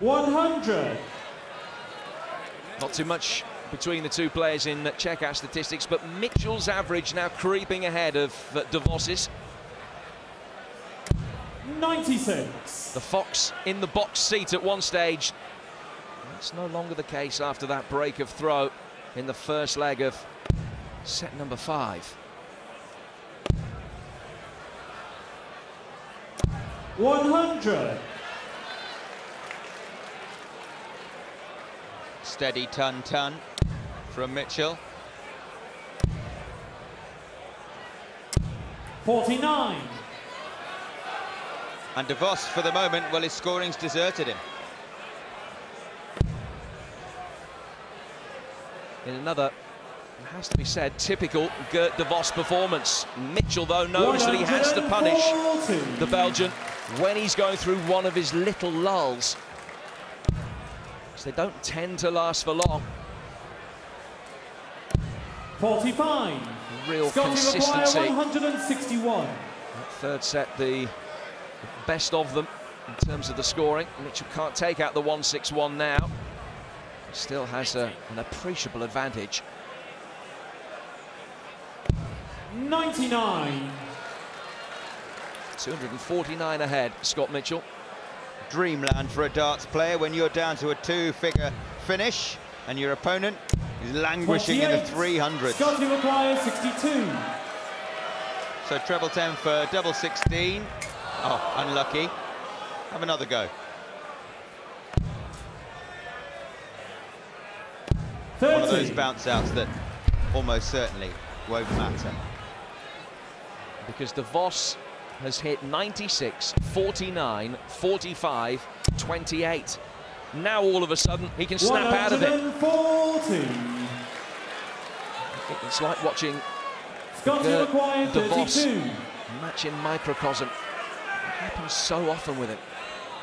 100. Not too much between the two players in checkout statistics, but Mitchell's average now creeping ahead of De Vos's. 96. The Fox in the box seat at one stage. That's no longer the case after that break of throw in the first leg of set number 5. 100. Steady ton from Mitchell. 49. And De Vos, for the moment, well, his scoring's deserted him. In another, it has to be said, typical Gert De Vos performance. Mitchell, though, knows that he has to punish the Belgian when he's going through one of his little lulls. They don't tend to last for long. 45. Real Scotty consistency. 161. That third set, the best of them in terms of the scoring. Mitchell can't take out the 161 now. Still has an appreciable advantage. 99. 249 ahead, Scott Mitchell. Dreamland for a darts player when you're down to a 2-figure finish and your opponent is languishing in the 300s. Scotty requires 62. So treble 10 for double 16. Oh, unlucky. Have another go. 30. One of those bounce outs that almost certainly won't matter. Because De Vos has hit 96, 49, 45, 28. Now all of a sudden he can snap out of it. 140. It's like watching required De Vos 32. match in microcosm. It happens so often with him.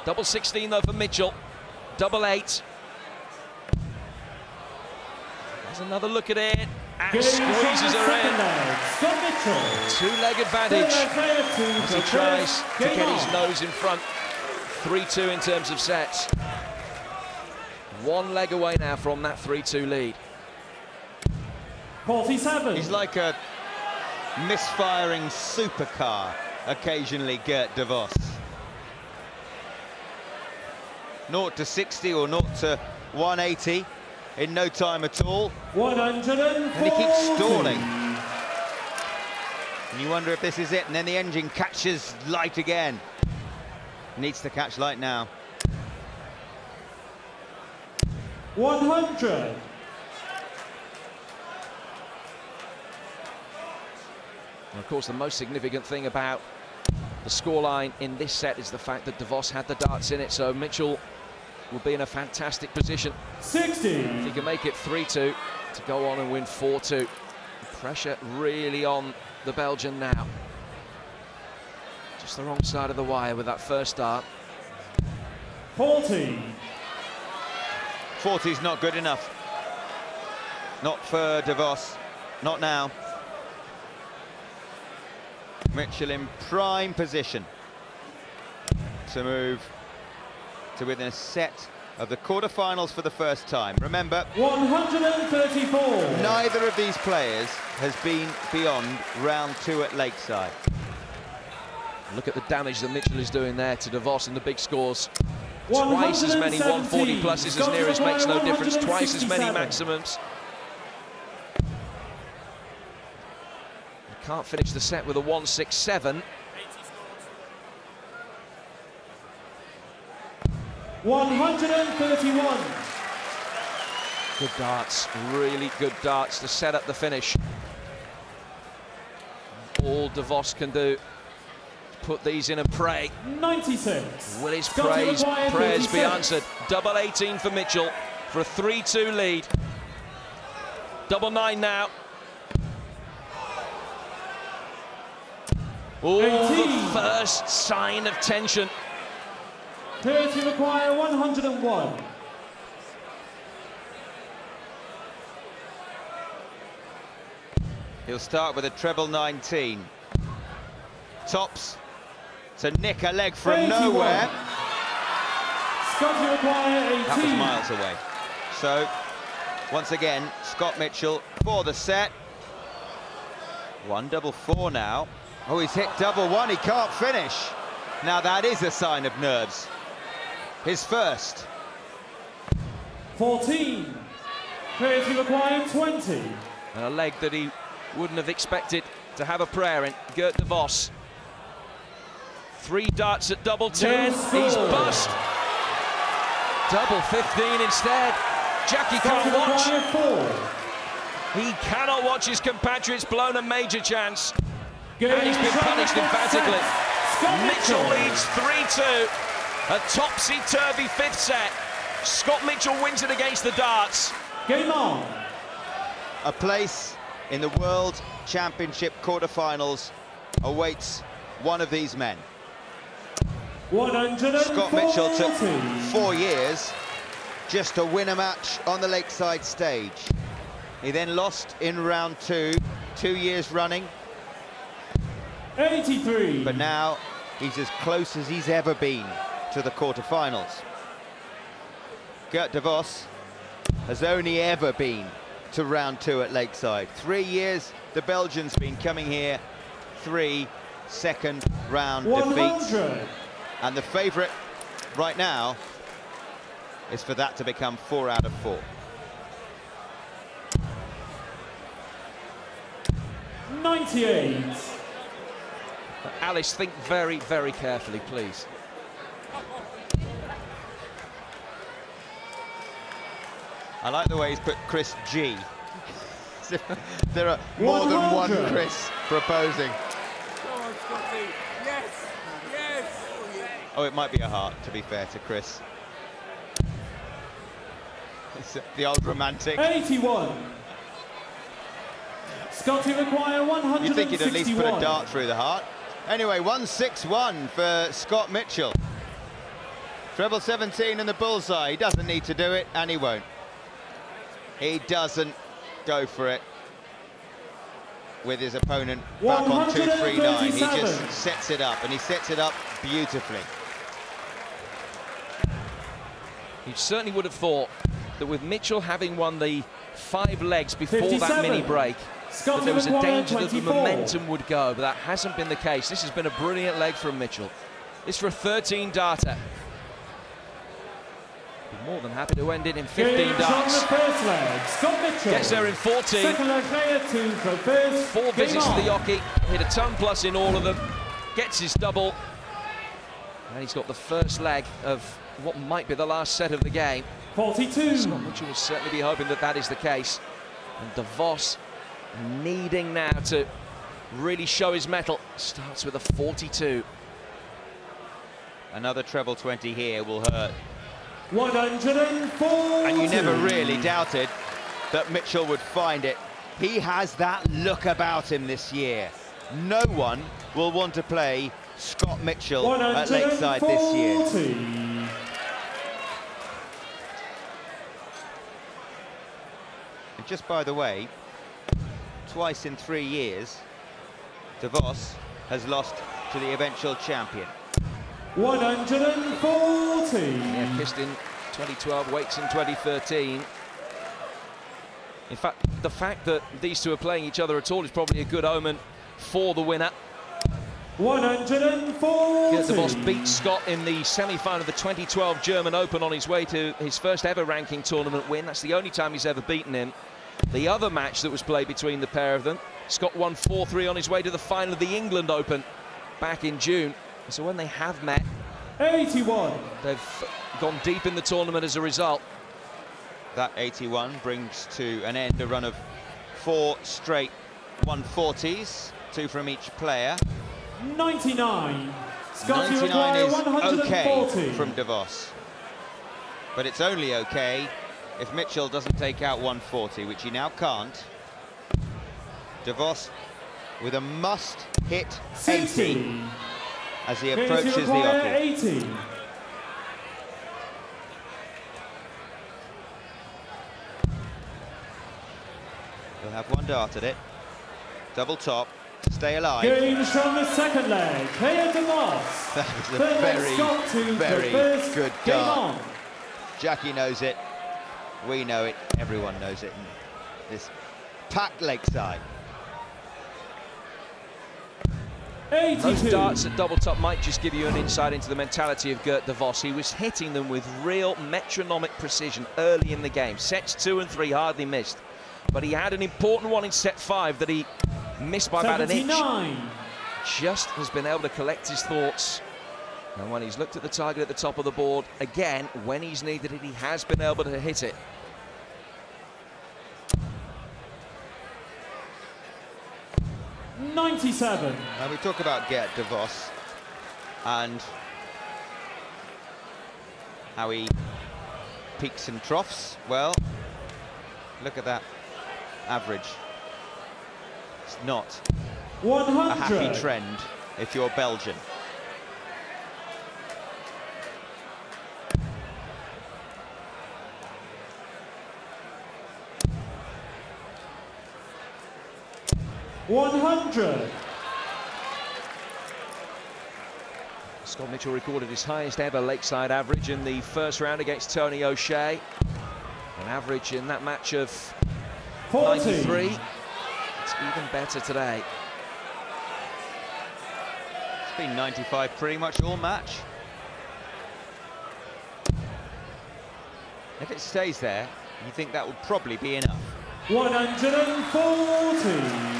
Double 16 though for Mitchell. Double 8. There's another look at it. And squeezes her in. Scott Mitchell. Two-leg advantage as he tries to get his nose in front. 3-2 in terms of sets. One leg away now from that 3-2 lead. 47. He's like a misfiring supercar occasionally, Gert De Vos. 0 to 60 or 0 to 180 in no time at all. 140. And he keeps stalling. And you wonder if this is it, and then the engine catches light again. Needs to catch light now. 100. And of course, the most significant thing about the scoreline in this set is the fact that De Vos had the darts in it, so Mitchell will be in a fantastic position 60. if he can make it 3-2 to go on and win 4-2. Pressure really on the Belgian now. Just the wrong side of the wire with that first dart. 40. 40's not good enough. Not for De Vos. Not now. Mitchell in prime position to move to within a set of the quarterfinals for the first time. Remember, 134. neither of these players has been beyond round 2 at Lakeside. Look at the damage that Mitchell is doing there to De Vos in the big scores. Twice as many 140 pluses as near as makes no difference. Twice as many maximums. He can't finish the set with a 167. 131. Good darts, really good darts to set up the finish. All De Vos can do is put these in and pray. 96. Will his prayers be answered? Double 18 for Mitchell for a 3-2 lead. Double 9 now. Oh, the first sign of tension. 30 require 101. He'll start with a treble 19. Tops to nick a leg from 81. nowhere. Scott, you require 18. That was miles away. So, once again, Scott Mitchell for the set. 1-4 now. Oh, he's hit double one, he can't finish. Now that is a sign of nerves. His first. 14. Players you require 20. And a leg that he wouldn't have expected to have a prayer in. Gert de Vos. 3 darts at double 10. He's bust. Double 15 instead. Jackie can't watch. 4. He cannot watch his compatriots blown a major chance. Game And he's been punished emphatically. Mitchell leads 3-2. A topsy-turvy 5th set. Scott Mitchell wins it against the darts. Game on. A place in the World Championship quarterfinals awaits one of these men. 140. Scott Mitchell took 4 years just to win a match on the Lakeside stage. He then lost in round 2, 2 years running. 83. But now he's as close as he's ever been to the quarterfinals. Gert de Vos has only ever been to round 2 at Lakeside. 3 years the Belgian's been coming here, 3 second round 100. defeats. And the favourite right now is for that to become 4 out of 4. 98. Alice, think very, very carefully, please. I like the way he's put Chris G. There are more than one Chris proposing. Come on, Scotty. Yes, yes. Oh, it might be a heart, to be fair to Chris. It's the old romantic. 81. Scotty require 161. You'd think he'd at least put a dart through the heart. Anyway, 161 for Scott Mitchell. Treble 17 in the bullseye. He doesn't need to do it, and he won't. He doesn't go for it with his opponent back on 239. He just sets it up, and he sets it up beautifully. You certainly would have thought that with Mitchell having won the 5 legs before 57. that mini break, that there was a danger that the 24. momentum would go, but that hasn't been the case. This has been a brilliant leg from Mitchell. This for a 13 darter. Be more than happy to end it in 15 darts. On the first leg, Scott Mitchell. Gets there in 14. Second leg player 2 for first. 4 visits to the Yockey, hit a ton plus in all of them, gets his double, and he's got the first leg of what might be the last set of the game. 42. Scott Mitchell will certainly be hoping that that is the case. And de Vos needing now to really show his mettle. Starts with a 42. Another treble 20 here will hurt. 140. And you never really doubted that Mitchell would find it. He has that look about him this year. No one will want to play Scott Mitchell at Lakeside this year. And just by the way, twice in 3 years, de Vos has lost to the eventual champion. 140. Yeah, kissed in 2012, Waits in 2013. In fact, the fact that these two are playing each other at all is probably a good omen for the winner. 140. Gert de Vos beat Scott in the semi-final of the 2012 German Open on his way to his first ever ranking tournament win. That's the only time he's ever beaten him. The other match that was played between the pair of them, Scott won 4-3 on his way to the final of the England Open back in June. So when they have met, 81. they've gone deep in the tournament as a result. That 81 brings to an end a run of 4 straight 140s, 2 from each player. 99. Scotty 99 is 140. okay from de Vos. But it's only okay if Mitchell doesn't take out 140, which he now can't. De Vos with a must-hit 80 as he approaches the Yockey. 80. He'll have one dart at it. Double top, stay alive. Games from the second leg. Player DeVos. That was a Third leg, Scott to very the first good game dart. on. Jackie knows it. We know it. Everyone knows it. And this packed Lakeside. 82. Those darts at double top might just give you an insight into the mentality of Gert de Vos. He was hitting them with real metronomic precision early in the game. Sets 2 and 3 hardly missed, but he had an important one in set 5 that he missed by about an inch. Just has been able to collect his thoughts, and when he's looked at the target at the top of the board, again, when he's needed it, he has been able to hit it. $97. And we talk about Gert de Vos and how he peaks and troughs. Well, look at that average. It's not 100. a happy trend if you're Belgian. $100. Scott Mitchell recorded his highest ever Lakeside average in the first round against Tony O'Shea. An average in that match of 93. It's even better today. It's been 95 pretty much all match. If it stays there, you think that would probably be enough. 140.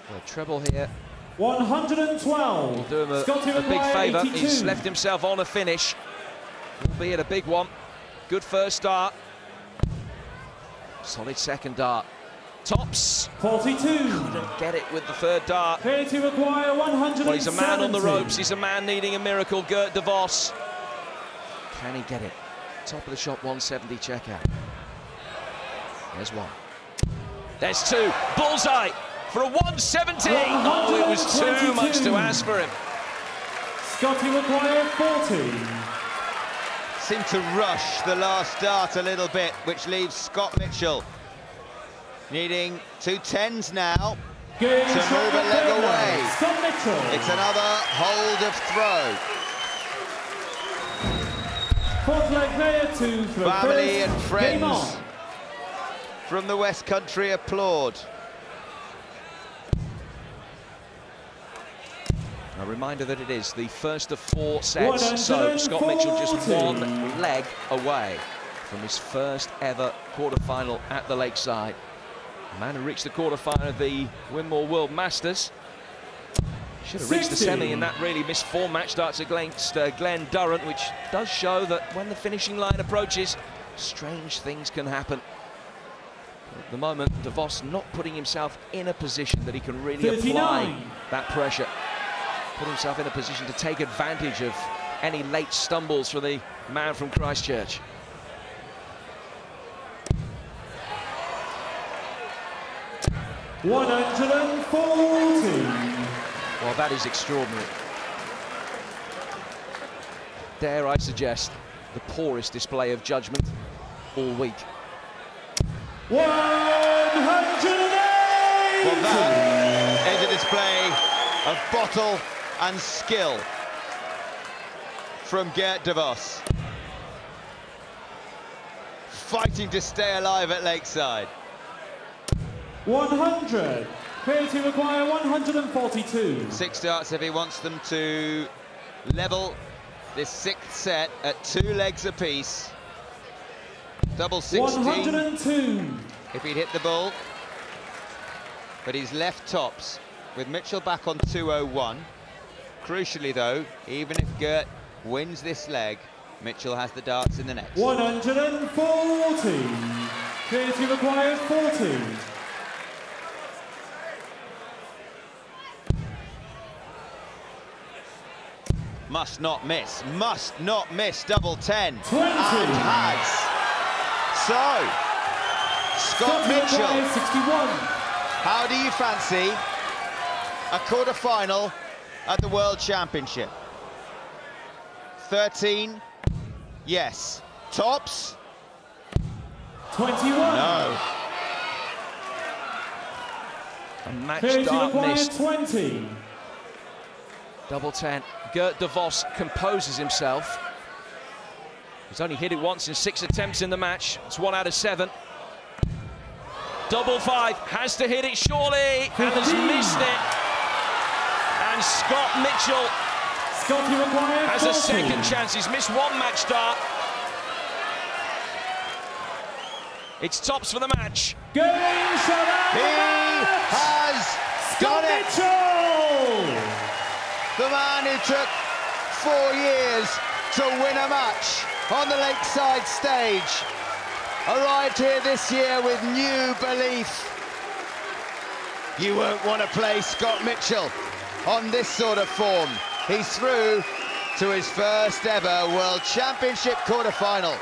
The treble here 112. will do him a big favour. He's left himself on a finish, albeit a big one. Good first dart. Solid second dart. Tops. 42. Couldn't get it with the third dart. Here to acquire 170. Well, he's a man on the ropes. He's a man needing a miracle. Gert de Vos. Can he get it? Top of the shot, 170 checkout. There's one. There's two. Bullseye for a 170. Oh, it was too much to ask for him. Scotty required 40. Seemed to rush the last dart a little bit, which leaves Scott Mitchell needing 2 10s now to move a leg away. Scott Mitchell. It's another hold of throw. Fourth leg player to throw. Family and Game friends on. from the West Country applaud. A reminder that it is the first of 4 sets, so Scott Mitchell just 1 leg away from his first ever quarter-final at the Lakeside. The man who reached the quarter-final of the Winmore World Masters should have reached the semi, and that really missed 4 match starts against Glenn Durrant, which does show that when the finishing line approaches, strange things can happen. At the moment, de Vos not putting himself in a position that he can really 39. apply that pressure. Put himself in a position to take advantage of any late stumbles from the man from Christchurch. $140. Well, that is extraordinary. Dare I suggest the poorest display of judgment all week. 180. Well, that is a display of bottle and skill from Gert de Vos. Fighting to stay alive at Lakeside. 100. Clear to require 142. 6 darts if he wants them to level this 6th set at 2 legs apiece. Double 16 102. if he'd hit the ball. But he's left tops with Mitchell back on 201. Crucially though, even if Gert wins this leg, Mitchell has the darts in the next. 140. Clear to require 40. Must not miss, double 10. 20. And has. So, Scott Mitchell, 61. how do you fancy a quarter-final at the World Championship? 13, yes. Tops? 21. No. A match Penalty start required, missed. 20. Double 10. Gert de Vos composes himself. He's only hit it once in 6 attempts in the match. It's 1 out of 7. Double 5, has to hit it surely, 15. and has missed it. And Scott Mitchell has a second chance. He's missed 1 match start. It's tops for the match. Game, shot out. He has done it. Mitchell. The man who took 4 years to win a match on the Lakeside stage arrived here this year with new belief. You won't want to play Scott Mitchell on this sort of form. He's through to his first ever World Championship quarter-final.